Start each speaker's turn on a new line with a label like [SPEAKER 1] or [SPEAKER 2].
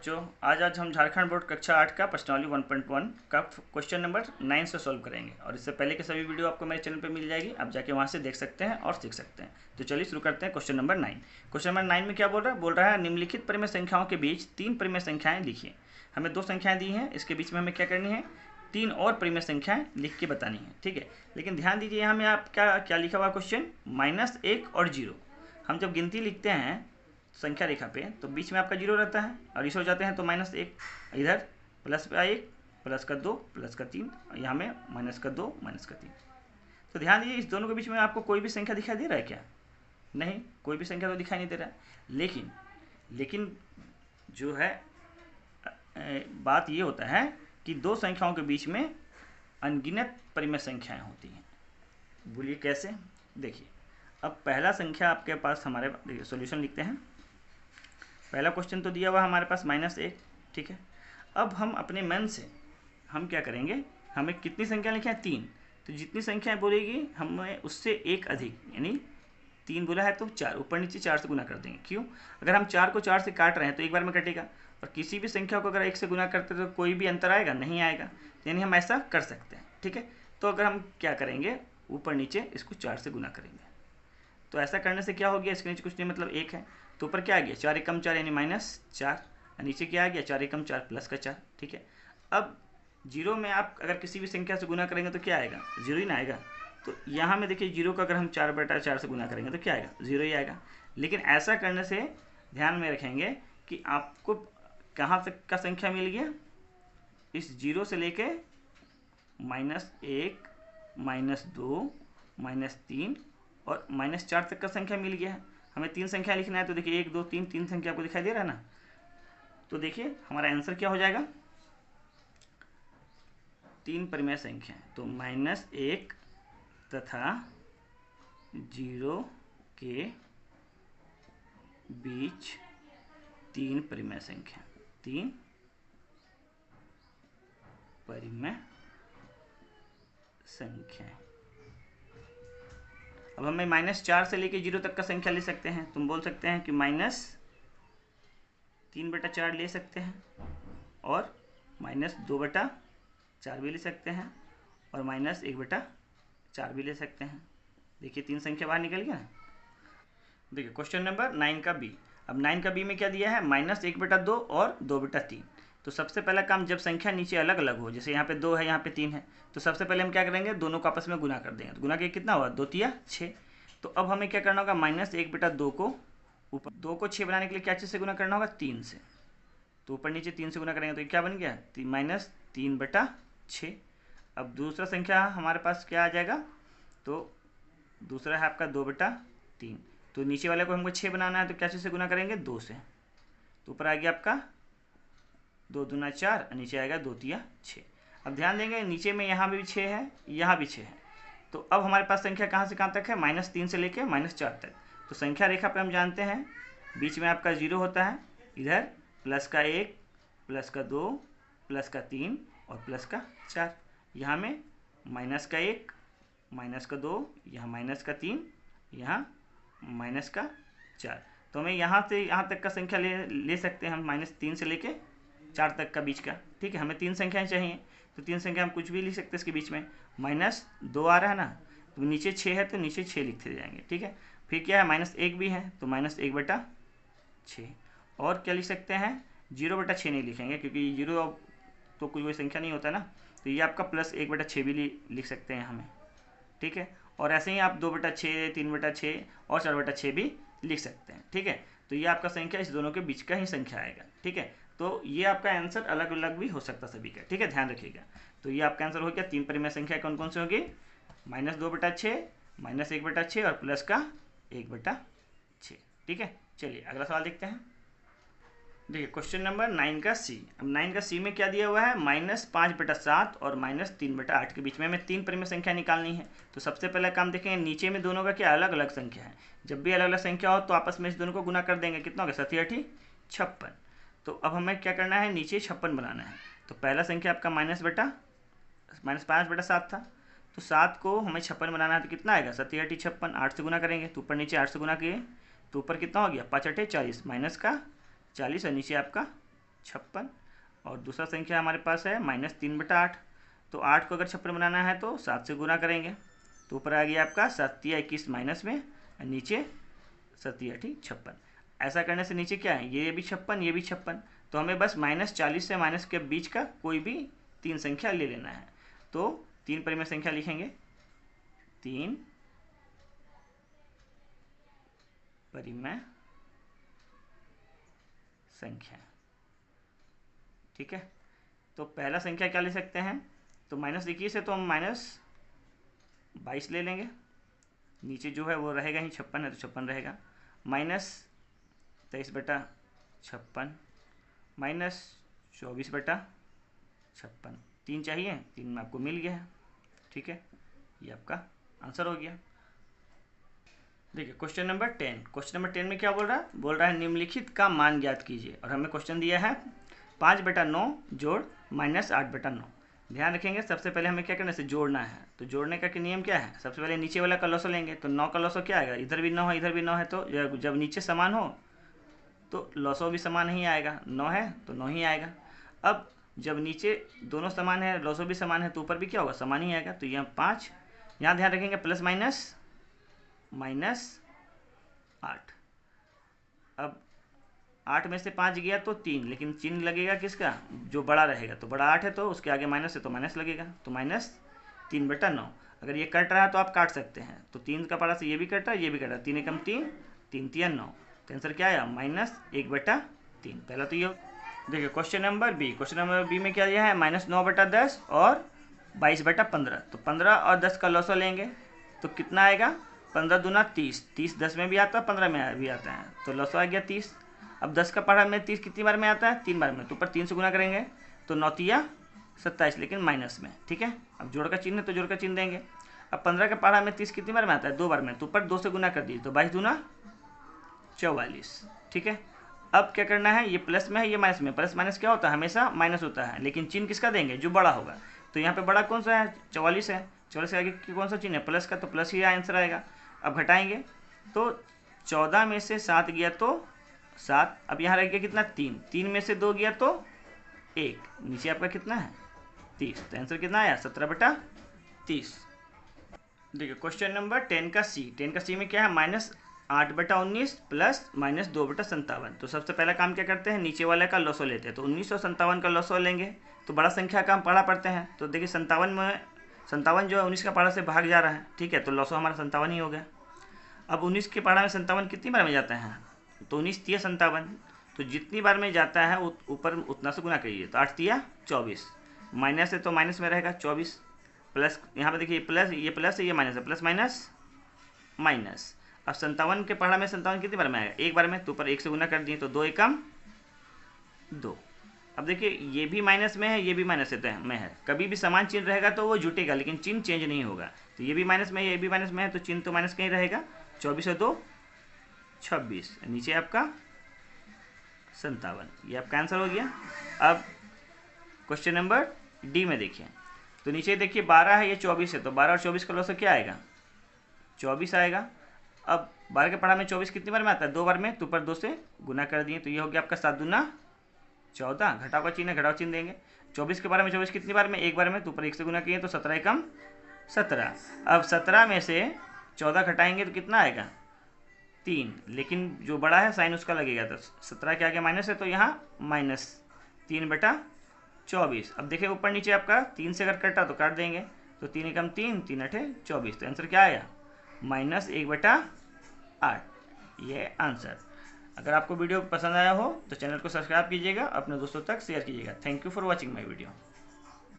[SPEAKER 1] बच्चों, आज हम झारखंड बोर्ड कक्षा 8 का प्रश्नावली 1.1 का क्वेश्चन नंबर 9 से सॉल्व करेंगे और इससे पहले के सभी वीडियो आपको मेरे चैनल पे मिल जाएगी। आप जाके वहाँ से देख सकते हैं और सीख सकते हैं। तो चलिए शुरू करते हैं क्वेश्चन नंबर 9। क्वेश्चन नंबर 9 में क्या बोल रहा है निम्नलिखित परिमेय संख्याओं के बीच 3 परिमेय संख्याएँ लिखिए। हमें 2 संख्याएँ दी हैं, इसके बीच में हमें क्या करनी है, 3 और परिमेय संख्याएँ लिख के बतानी है। ठीक है, लेकिन ध्यान दीजिए यहाँ में आप क्या लिखा हुआ क्वेश्चन, -1 और 0। हम जब गिनती लिखते हैं संख्या रेखा पे तो बीच में आपका 0 रहता है और इस हो जाते हैं तो -1, इधर +1 +2 +3, यहाँ में -2 -3। तो ध्यान दीजिए इस दोनों के बीच में आपको कोई भी संख्या दिखाई दे रहा है क्या? नहीं, कोई भी संख्या तो दिखाई नहीं दे रहा है। लेकिन जो है बात ये होता है कि दो संख्याओं के बीच में अनगिनत परिमेय संख्याएं होती हैं। बोलिए कैसे? देखिए, अब पहला संख्या आपके पास हमारे सॉल्यूशन लिखते हैं। पहला क्वेश्चन तो दिया हुआ हमारे पास -1, ठीक है। अब हम अपने मन से हम क्या करेंगे, हमें कितनी संख्या लिखी है, 3। तो जितनी संख्याएं बोलेगी हमें उससे एक अधिक, यानी 3 बोला है तो 4, ऊपर नीचे 4 से गुना कर देंगे। क्यों? अगर हम 4 को 4 से काट रहे हैं तो एक बार में कटेगा, और किसी भी संख्या को अगर 1 से गुना करते तो कोई भी अंतर आएगा नहीं आएगा, यानी हम ऐसा कर सकते हैं। ठीक है, तो अगर हम क्या करेंगे, ऊपर नीचे इसको 4 से गुना करेंगे। तो ऐसा करने से क्या हो गया, इसके नीचे कुछ नहीं मतलब 1 है, तो ऊपर क्या आ गया, 4 एकम 4 यानी -4, नीचे क्या आ गया, 4 एकम 4 प्लस का 4। ठीक है, अब 0 में आप अगर किसी भी संख्या से गुना करेंगे तो क्या आएगा, 0 ही ना आएगा। तो यहाँ में देखिए 0 का अगर हम 4/4 से गुना करेंगे तो क्या आएगा, 0 ही आएगा। लेकिन ऐसा करने से ध्यान में रखेंगे कि आपको कहाँ तक का संख्या मिल गया, इस 0 से लेके -1 -2 -3 और -4 तक का संख्या मिल गया है। हमें 3 संख्या लिखना है, तो देखिए 1 2 3 3 संख्या आपको दिखाई दे रहा है ना। तो देखिए हमारा आंसर क्या हो जाएगा, 3 परिमेय संख्या। तो -1 तथा 0 के बीच 3 परिमेय संख्या, 3 परिमेय संख्या। अब हमें -4 से लेके 0 तक का संख्या ले सकते हैं। तुम बोल सकते हैं कि -3/4 ले सकते हैं और -2/4 भी ले सकते हैं और -1/4 भी ले सकते हैं। देखिए 3 संख्या बाहर निकल गया। देखिए क्वेश्चन नंबर 9 का बी। अब 9 का बी में क्या दिया है, -1/2 और 2/3। तो सबसे पहला काम, जब संख्या नीचे अलग अलग हो, जैसे यहाँ पे 2 है यहाँ पे 3 है, तो सबसे पहले हम क्या करेंगे, दोनों को आपस में गुना कर देंगे। तो गुना के कितना हुआ, 2 तिया 6। तो अब हमें क्या करना होगा, -1/2 को ऊपर 2 को 6 बनाने के लिए क्या चीज़ से गुना करना होगा, 3 से। तो ऊपर नीचे 3 से गुना करेंगे तो ये क्या बन गया, -3/6। अब दूसरा संख्या हमारे पास क्या आ जाएगा, तो दूसरा है आपका 2/3। तो नीचे वाले को हमको 6 बनाना है, तो क्या चीज़ से गुना करेंगे, 2 से। तो ऊपर आ गया आपका 2 दूना 4 और नीचे आएगा 2 तिया 6। अब ध्यान देंगे नीचे में यहाँ भी 6 है, यहाँ भी 6 है। तो अब हमारे पास संख्या कहाँ से कहाँ तक है, -3 से लेके -4 तक। तो संख्या रेखा पे हम जानते हैं बीच में आपका 0 होता है, इधर +1 +2 +3 और +4। यहाँ में -1 -2, यहाँ -3, यहाँ -4। तो हमें यहाँ से यहाँ तक का संख्या ले सकते हैं हम, -3 से लेके 4 तक का बीच का। ठीक है, हमें 3 संख्याएं चाहिए, तो 3 संख्या हम कुछ भी लिख सकते हैं इसके बीच में। -2 आ रहा है ना, तो नीचे 6 है तो नीचे 6 लिखते जाएंगे। ठीक है, फिर क्या है, -1 भी है तो -1/6। और क्या लिख सकते हैं, 0/6 नहीं लिखेंगे क्योंकि 0 तो कोई संख्या नहीं होता ना, तो ये आपका +1/6 भी लिख सकते हैं हमें। ठीक है, और ऐसे ही आप 2/6 3/6 और 4/6 भी लिख सकते हैं। ठीक है, तो ये आपका संख्या इस दोनों के बीच का ही संख्या आएगा। ठीक है, तो ये आपका आंसर अलग अलग भी हो सकता सभी का। ठीक है, ध्यान रखिएगा। तो ये आपका आंसर हो गया, 3 परिमेय संख्या कौन कौन से होगी, -2/6 -1/6 और प्लस का 1/6। ठीक है, चलिए अगला सवाल देखते हैं। देखिए क्वेश्चन नंबर 9 का सी। अब 9 का सी में क्या दिया हुआ है, -5/7 और -3/8 के बीच में हमें 3 परिमेय संख्या निकालनी है। तो सबसे पहला काम देखेंगे, नीचे में दोनों का क्या अलग अलग संख्या है। जब भी अलग अलग संख्या हो तो आपस में इस दोनों को गुना कर देंगे। कितना हो गया, 7 8 56। तो अब हमें क्या करना है, नीचे 56 बनाना है। तो पहला संख्या आपका -5/7 था, तो 7 को हमें 56 बनाना है, तो कितना आएगा, 7 8 56, 8 से गुना करेंगे तो ऊपर नीचे 8 से गुना किए तो ऊपर कितना हो गया, 5 8 40, माइनस का 40 और नीचे आपका 56, और दूसरा संख्या हमारे पास है -3/8। तो 8 को अगर 56 बनाना है तो 7 से गुना करेंगे, तो ऊपर आ गया आपका 7 या 21 माइनस में, और नीचे 7 या 56। ऐसा करने से नीचे क्या है, ये भी 56, ये भी 56, तो हमें बस -40 से माइनस के बीच का कोई भी 3 संख्या ले लेना है। तो 3 परिमेय संख्या लिखेंगे, 3 परिमेय संख्या, ठीक है। तो पहला संख्या क्या ले सकते हैं, तो -21 है तो हम -22 ले लेंगे, नीचे जो है वो रहेगा ही, 56 है तो 56 रहेगा, -23/56 -24/56, 3 चाहिए, 3 में आपको मिल गया है, ठीक है। ये आपका आंसर हो गया। देखिए क्वेश्चन नंबर 10 में क्या बोल रहा है, निम्नलिखित का मान ज्ञात कीजिए, और हमें क्वेश्चन दिया है 5/9 जोड़ -8/9। ध्यान रखेंगे, सबसे पहले हमें क्या करना है, जोड़ना है। तो जोड़ने का नियम क्या है, सबसे पहले नीचे वाला का लॉसो लेंगे, तो 9 का लॉसो क्या आएगा, इधर भी 9 है इधर भी 9 है, तो जब नीचे समान हो तो लॉसो भी समान ही आएगा, 9 है तो 9 ही आएगा। अब जब नीचे दोनों समान है, लॉसो भी समान है, तो ऊपर भी क्या होगा, समान ही आएगा। तो यहाँ 5, यहाँ ध्यान रखेंगे प्लस -8। अब 8 में से 5 गया तो 3, लेकिन चिन्ह लगेगा किसका, जो बड़ा रहेगा, तो बड़ा 8 है तो उसके आगे माइनस है तो माइनस लगेगा, तो -3/9। अगर ये कट रहा है तो आप काट सकते हैं, तो 3 का पारा से ये भी कट रहा है, ये भी कट रहा है, 3 एकम 3, 3 तिया 9, तो आंसर क्या आया, -1/3। पहला तो ये। देखिए क्वेश्चन नंबर बी में क्या दिया है, -9/10 और 22/15। तो 15 और 10 का लॉसो लेंगे तो कितना आएगा, 15 दूना 30, 30 10 में भी आता है, 15 में भी आता है, तो लॉसो आ गया 30। अब 10 का पढ़ा में 30 कितनी बार में आता है, 3 बार में, तो ऊपर 3 से गुना करेंगे तो 9 तिया 27, लेकिन माइनस में, ठीक है। अब जोड़ का चिन्ह है तो जोड़ का चिन्ह देंगे। अब 15 का पढ़ा में 30 कितनी बार में आता है, 2 बार में, तो ऊपर 2 से गुना कर दीजिए, तो 22 दूना 44, ठीक है। अब क्या करना है, ये प्लस में है ये माइनस में, प्लस माइनस क्या होता है, हमेशा माइनस होता है, लेकिन चिन्ह किसका देंगे, जो बड़ा होगा। तो यहाँ पे बड़ा कौन सा है, 44 है, 44 के आगे कौन सा चिन्ह है, प्लस का, तो प्लस ही आंसर आएगा। अब घटाएंगे तो 14 में से 7 गया तो 7, अब यहाँ रह गया कितना, 3 में से 2 गया तो 1, नीचे आपका कितना है 30, तो आंसर कितना आया 17/30। देखिए क्वेश्चन नंबर 10 का सी में क्या है, -8/19 प्लस -2/57। तो सबसे पहला काम क्या करते हैं, नीचे वाले का लॉसो लेते हैं, तो 1957 का लॉसो लेंगे, तो बड़ा संख्या का हम पढ़ा पढ़ते हैं, तो देखिए 57 जो है 19 का पढ़ा से भाग जा रहा है, ठीक है, तो लॉसो हमारा 57 ही हो गया। अब 19 के पढ़ा में 57 कितनी बार में जाता है, तो 19 तिया 57, तो जितनी बार में जाता है ऊपर उतना से गुना करिए, तो 8 तिया 24, माइनस है तो माइनस में रहेगा 24, प्लस यहाँ पे देखिए प्लस है ये माइनस है, प्लस माइनस। अब 57 के पढ़ा में 57 कितनी बार में आएगा, एक बार में, तो ऊपर 1 से गुना कर दिए, तो 2 एकम 2। अब देखिए ये भी माइनस में है, ये भी माइनस में है, कभी भी समान चिन्ह रहेगा तो वो जुटेगा, लेकिन चिन्ह चेंज नहीं होगा। तो ये भी माइनस में है, ये भी माइनस में है, तो चिन्ह तो माइनस का ही रहेगा। 24 और 2 26, नीचे आपका 57, ये आपका आंसर हो गया। अब क्वेश्चन नंबर डी में देखिए, तो नीचे देखिए 12 है, ये 24 है, तो 12 और 24 का लॉस क्या आएगा, 24 आएगा। अब 12 के पढ़ा में 24 कितनी बार में आता है, 2 बार में, तो ऊपर 2 से गुना कर दिए, तो ये हो गया आपका 7 दूना 14, घटाव का चिन्ह है, घटाव चिन्ह देंगे। 24 के बारे में 24 कितनी बार में, एक बार में, तो ऊपर 1 से गुना किए, तो 17 एकम 17। अब 17 में से 14 घटाएंगे तो कितना आएगा 3, लेकिन जो बड़ा है साइन उसका लगेगा, तो 17 के आगे माइनस है, तो यहाँ -3/24। अब देखिए ऊपर नीचे आपका 3 से अगर कटा तो काट देंगे, तो 3 एकम 3, 3 8 24, तो आंसर क्या आया -1/8, ये आंसर। अगर आपको वीडियो पसंद आया हो तो चैनल को सब्सक्राइब कीजिएगा, अपने दोस्तों तक शेयर कीजिएगा। Thank you for watching my video.